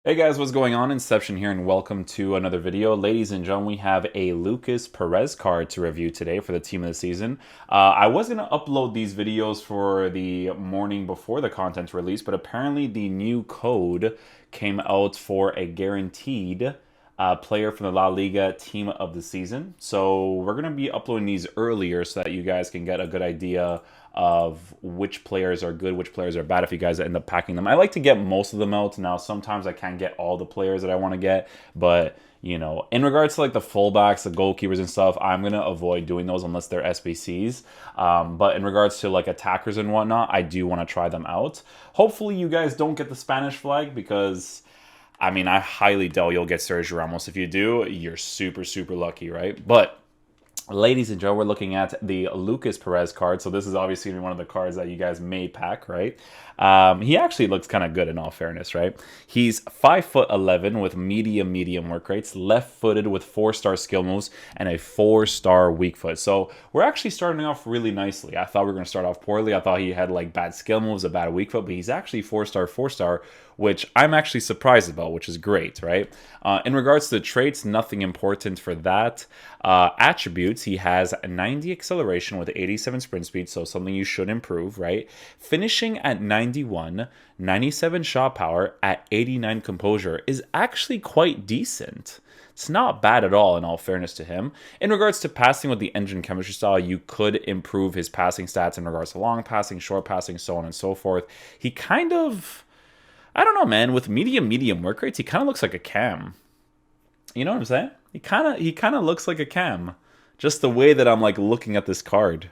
Hey guys, what's going on? Inception here, and welcome to another video. Ladies and gentlemen, we have a Lucas Perez card to review today for the team of the season. I was going to upload these videos for the morning before the content's release, but apparently the new code came out for a guaranteed player from the La Liga team of the season. So we're going to be uploading these earlier so that you guys can get a good idea of which players are good, which players are bad if you guys end up packing them. I like to get most of them out. Now, sometimes I can't get all the players that I want to get, but you know, in regards to like the fullbacks, the goalkeepers and stuff, I'm going to avoid doing those unless they're SBCs. But in regards to like attackers and whatnot, I do want to try them out. Hopefully you guys don't get the Spanish flag because I mean, I highly doubt you'll get Sergio Ramos. If you do, you're super, super lucky, right? But ladies and gentlemen, we're looking at the Lucas Perez card. So this is obviously one of the cards that you guys may pack, right? He actually looks kind of good in all fairness, right? He's 5'11" with medium work rates, left-footed with 4-star skill moves, and a 4-star weak foot. So we're actually starting off really nicely. I thought we were going to start off poorly. I thought he had like bad skill moves, a bad weak foot, but he's actually 4-star, which I'm actually surprised about, which is great, right? In regards to the traits, nothing important for that. Attributes, he has 90 acceleration with 87 sprint speed, so something you should improve, right? Finishing at 91, 97 shot power at 89 composure is actually quite decent. It's not bad at all, in all fairness to him. In regards to passing with the engine chemistry style, you could improve his passing stats in regards to long passing, short passing, so on and so forth. He kind of, I don't know, man, with medium work rates, he kind of looks like a Cam. You know what I'm saying? He kind of looks like a Cam. Just the way that I'm like looking at this card.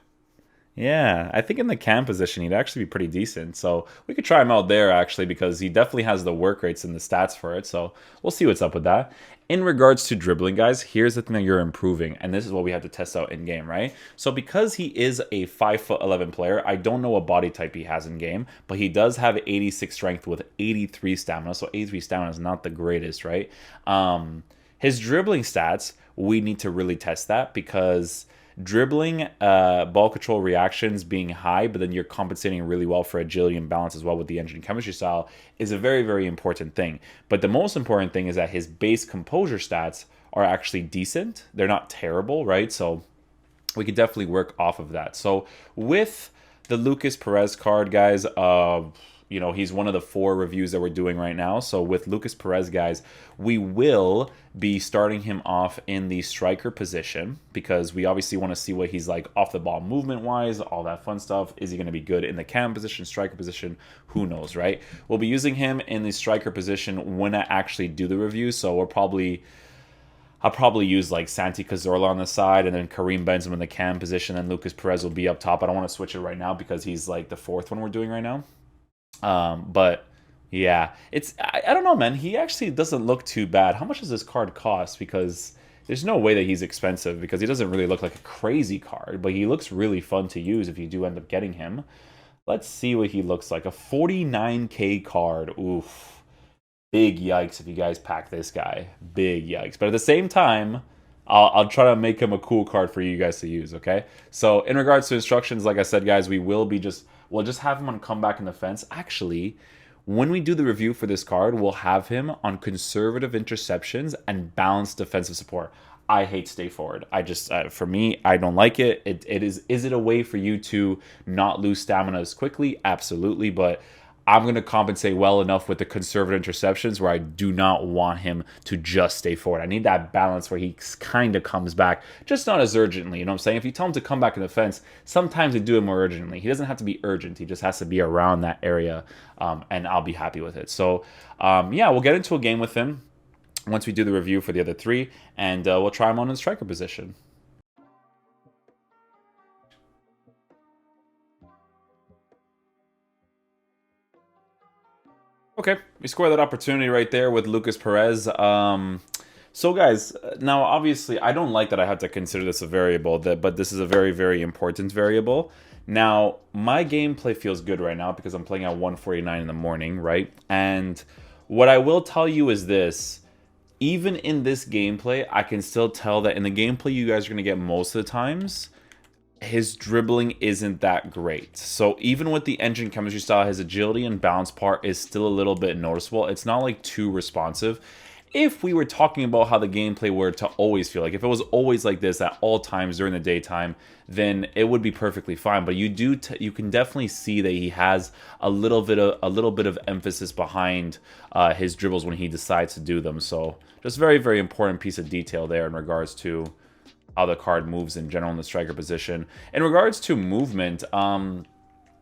Yeah, I think in the Cam position he'd actually be pretty decent. So we could try him out there actually because he definitely has the work rates and the stats for it. So we'll see what's up with that. In regards to dribbling, guys, here's the thing that you're improving, and this is what we have to test out in game, right? So because he is a 5'11" player, I don't know what body type he has in game, but he does have 86 strength with 83 stamina. So 83 stamina is not the greatest, right? His dribbling stats, we need to really test that because dribbling, ball control reactions being high, but then you're compensating really well for agility and balance as well with the engine chemistry style is a very, very important thing. But the most important thing is that his base composure stats are actually decent. They're not terrible, right? So we could definitely work off of that. So with the Lucas Perez card, guys, you know, he's one of the 4 reviews that we're doing right now. So with Lucas Perez, guys, we will be starting him off in the striker position because we obviously want to see what he's like off the ball movement wise, all that fun stuff. Is he going to be good in the cam position, striker position? Who knows, right? We'll be using him in the striker position when I actually do the review. So I'll probably use like Santi Cazorla on the side and then Karim Benzema in the cam position and Lucas Perez will be up top. I don't want to switch it right now because he's like the 4th one we're doing right now. But yeah, I don't know, man. He actually doesn't look too bad. How much does this card cost? Because there's no way that he's expensive because he doesn't really look like a crazy card, but he looks really fun to use if you do end up getting him. Let's see what he looks like. A 49K card. Oof. Big yikes if you guys pack this guy. Big yikes. But at the same time, I'll try to make him a cool card for you guys to use, okay? So in regards to instructions, like I said, guys, we'll just have him on comeback in the fence. Actually, when we do the review for this card, we'll have him on conservative interceptions and balanced defensive support. I hate stay forward. I just, for me, I don't like it. Is it a way for you to not lose stamina as quickly? Absolutely, but I'm going to compensate well enough with the conservative interceptions where I do not want him to just stay forward. I need that balance where he kind of comes back, just not as urgently. You know what I'm saying? If you tell him to come back in the fence, sometimes they do it more urgently. He doesn't have to be urgent. He just has to be around that area, and I'll be happy with it. So, yeah, we'll get into a game with him once we do the review for the other 3, and we'll try him on in the striker position. Okay, we score that opportunity right there with Lucas Perez. So guys, now obviously I don't like that I have to consider this a variable, but this is a very, very important variable. Now, my gameplay feels good right now because I'm playing at 1:49 in the morning, right? And what I will tell you is this. Even in this gameplay, I can still tell that in the gameplay you guys are going to get most of the times, his dribbling isn't that great. So even with the engine chemistry style, his agility and balance part is still a little bit noticeable. It's not like too responsive. If we were talking about how the gameplay were to always feel, like if it was always like this at all times during the daytime, then it would be perfectly fine. But you can definitely see that he has a little bit of emphasis behind his dribbles when he decides to do them. So just very, very important piece of detail there in regards to how the card moves in general in the striker position. In regards to movement,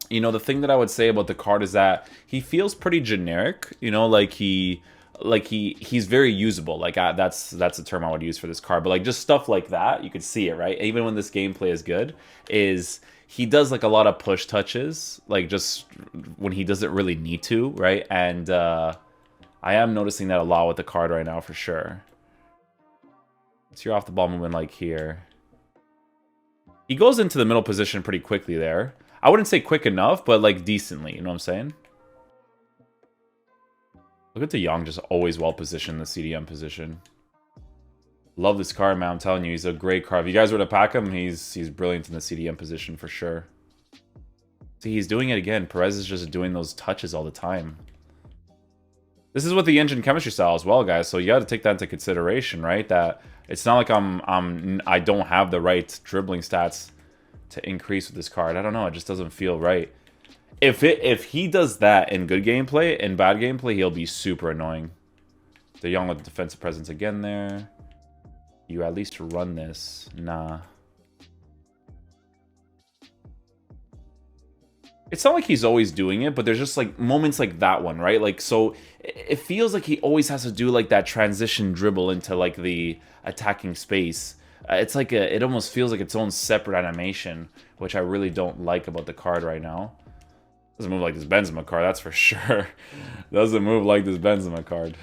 you know, the thing that I would say about the card is that he feels pretty generic. You know, like he's very usable. Like that's the term I would use for this card. But like just stuff like that, you could see it, right? Even when this gameplay is good, is he does like a lot of push touches, like just when he doesn't really need to, right? And I am noticing that a lot with the card right now for sure. It's your off the ball movement like here. He goes into the middle position pretty quickly there. I wouldn't say quick enough, but like decently, you know what I'm saying? Look at De Jong, just always well positioned in the CDM position. Love this card, man. I'm telling you, he's a great card. If you guys were to pack him, he's brilliant in the CDM position for sure. See, he's doing it again. Perez is just doing those touches all the time. This is with the engine chemistry style as well, guys. So you got to take that into consideration, right? That it's not like I don't have the right dribbling stats to increase with this card. I don't know. It just doesn't feel right. If he does that in good gameplay, in bad gameplay, he'll be super annoying. De Jong with the defensive presence again there. You at least run this. Nah. It's not like he's always doing it, but there's just like moments like that one, right? Like, so it feels like he always has to do like that transition dribble into like the attacking space. It's like it almost feels like its own separate animation, which I really don't like about the card right now. Doesn't move like this Benzema card, that's for sure. Doesn't move like this Benzema card.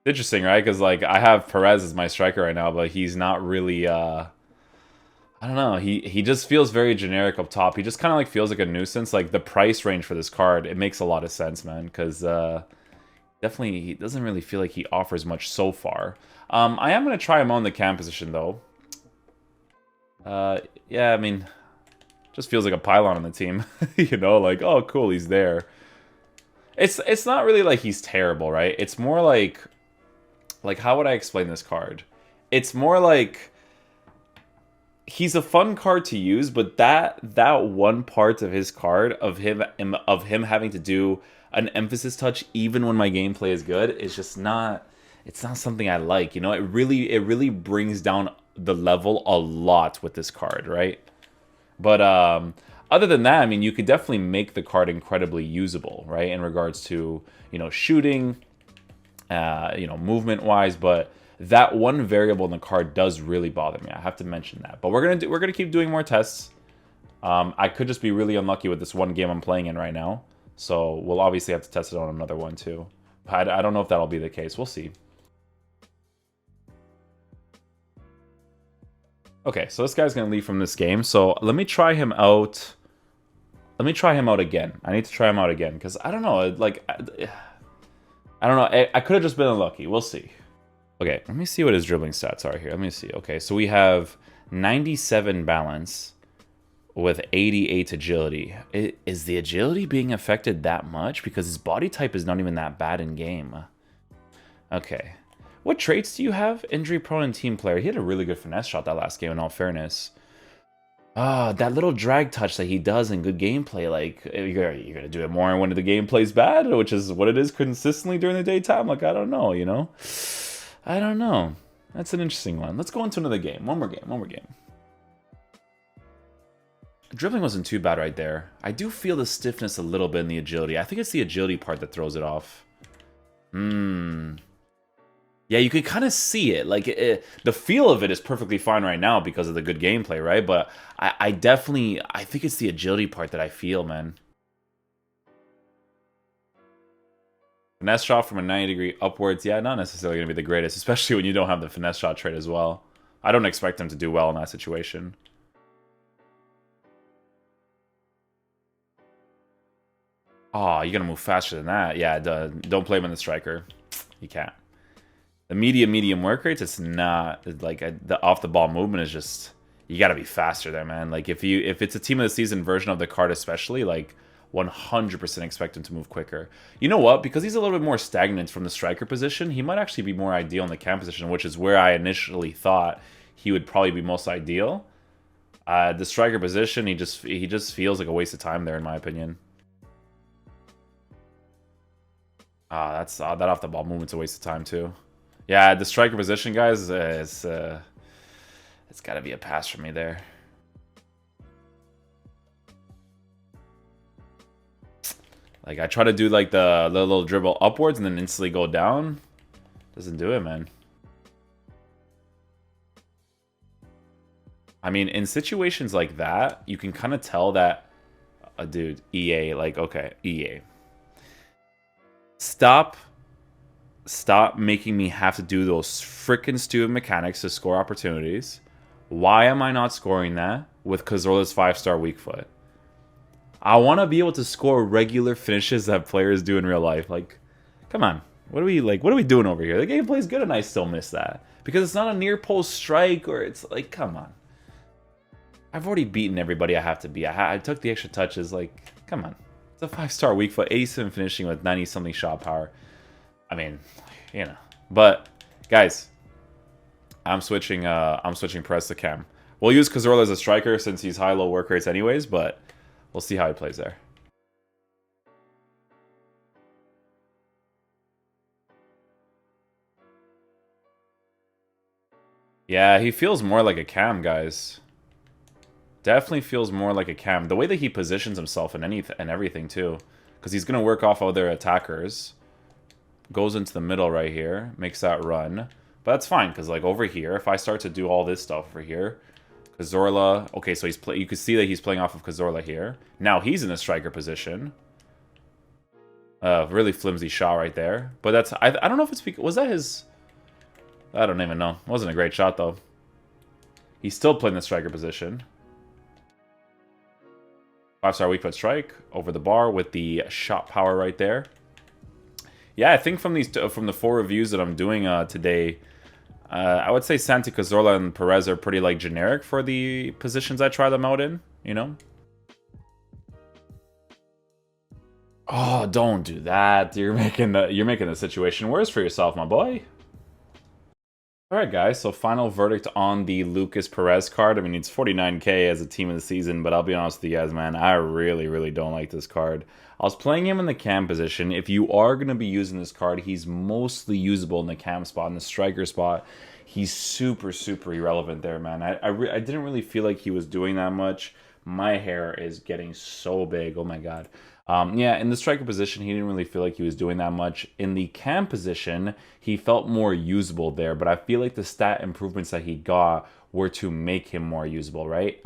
Interesting, right? Because like I have Perez as my striker right now, but he's not really I don't know, he just feels very generic up top. He just kind of like feels like a nuisance. Like the price range for this card, it makes a lot of sense, man, because definitely he doesn't really feel like he offers much so far. I am going to try him on the cam position though. Yeah, I mean, just feels like a pylon on the team. You know, like, oh cool, he's there. It's not really like he's terrible, right? It's more like how would I explain this card? It's more like he's a fun card to use, but that one part of his card of him having to do an emphasis touch even when my gameplay is good is just not, it's not something I like, you know? It really brings down the level a lot with this card, right? But other than that, I mean, you could definitely make the card incredibly usable, right? In regards to, you know, shooting, you know, movement-wise, but that one variable in the card does really bother me. I have to mention that. But we're gonna keep doing more tests. I could just be really unlucky with this one game I'm playing in right now, so we'll obviously have to test it on another one too. I don't know if that'll be the case. We'll see. Okay, so this guy's gonna leave from this game. So let me try him out. Let me try him out again. I need to try him out again because I don't know. Like, I don't know. I could have just been unlucky. We'll see. Okay, let me see what his dribbling stats are here. Let me see. Okay, so we have 97 balance with 88 agility. Is the agility being affected that much? Because his body type is not even that bad in game. Okay. What traits do you have? Injury prone and team player. He had a really good finesse shot that last game, in all fairness. Ah, that little drag touch that he does in good gameplay, like, you're gonna do it more when the gameplay's bad, which is what it is consistently during the daytime? Like, I don't know, you know? I don't know. That's an interesting one. Let's go into another game. One more game. Dribbling wasn't too bad right there. I do feel the stiffness a little bit in the agility. I think it's the agility part that throws it off. Yeah, you can kind of see it. Like, the feel of it is perfectly fine right now because of the good gameplay, right? But I think it's the agility part that I feel, man. Finesse shot from a 90-degree upwards. Yeah, not necessarily going to be the greatest, especially when you don't have the finesse shot trait as well. I don't expect him to do well in that situation. Oh, you're going to move faster than that. Yeah, don't play him in the striker. You can't. The medium work rates, it's not like the off the ball movement is just, you got to be faster there, man. Like if it's a team of the season version of the card, especially, like 100% expect him to move quicker. You know what? Because he's a little bit more stagnant from the striker position, he might actually be more ideal in the cam position, which is where I initially thought he would probably be most ideal. The striker position, he just feels like a waste of time there, in my opinion. That's that off the ball movement's a waste of time too. Yeah, the striker position, guys, it's got to be a pass for me there. Like, I try to do, like, the little dribble upwards and then instantly go down. Doesn't do it, man. I mean, in situations like that, you can kind of tell that, dude, EA, like, okay, EA. Stop making me have to do those freaking stupid mechanics to score opportunities. Why am I not scoring that with Cazorla's 5-star weak foot? I want to be able to score regular finishes that players do in real life. Like, come on. What are we doing over here? The gameplay is good and I still miss that. Because it's not a near post strike, or it's like, come on. I've already beaten everybody I have to beat. I took the extra touches. Like, come on. It's a 5-star weak foot, 87 finishing with 90-something shot power. I mean, you know. But, guys, I'm switching Perez to cam. We'll use Cazorla as a striker since he's high-low work rates anyways, but we'll see how he plays there. Yeah, he feels more like a cam, guys. Definitely feels more like a cam. The way that he positions himself and everything too, because he's gonna work off other attackers. Goes into the middle right here, makes that run, but that's fine because like over here, if I start to do all this stuff over here, Cazorla. Okay, so you can see that he's playing off of Cazorla here. Now he's in a striker position. Really flimsy shot right there, but that's I don't know if it's because, was that his? I don't even know. It wasn't a great shot though. He's still playing the striker position. 5-star weak foot strike over the bar with the shot power right there. Yeah, I think from the 4 reviews that I'm doing today, I would say Santi, Cazorla, and Perez are pretty like generic for the positions I try them out in. You know. Oh, don't do that. You're making the situation worse for yourself, my boy. Alright guys, so final verdict on the Lucas Perez card. I mean, it's 49k as a team of the season, but I'll be honest with you guys, man, I really don't like this card. I was playing him in the cam position. If you are going to be using this card, he's mostly usable in the cam spot, in the striker spot. He's super irrelevant there, man. I didn't really feel like he was doing that much. My hair is getting so big, oh my god. Yeah, in the striker position, he didn't really feel like he was doing that much. In the cam position, he felt more usable there, but I feel like the stat improvements that he got were to make him more usable, right?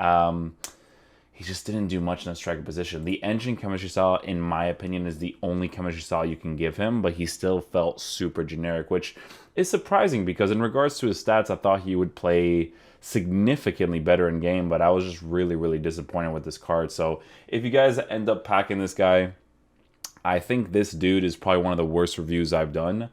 He just didn't do much in the striker position. The engine chemistry style, in my opinion, is the only chemistry style you can give him, but he still felt super generic, which is surprising because in regards to his stats, I thought he would play significantly better in game, but I was just really disappointed with this card. So if you guys end up packing this guy, I think this dude is probably one of the worst reviews I've done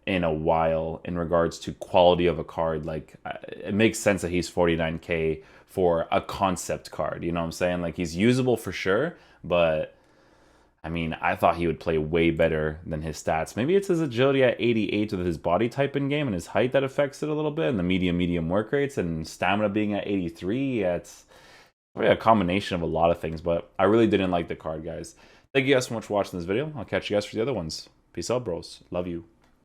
in a while in regards to quality of a card. Like, it makes sense that he's 49k for a concept card, you know what I'm saying? Like, he's usable for sure, but I mean, I thought he would play way better than his stats. Maybe it's his agility at 88 with his body type in game and his height that affects it a little bit, and the medium work rates and stamina being at 83. Yeah, it's probably a combination of a lot of things, but I really didn't like the card, guys. Thank you guys so much for watching this video. I'll catch you guys for the other ones. Peace out, bros. Love you.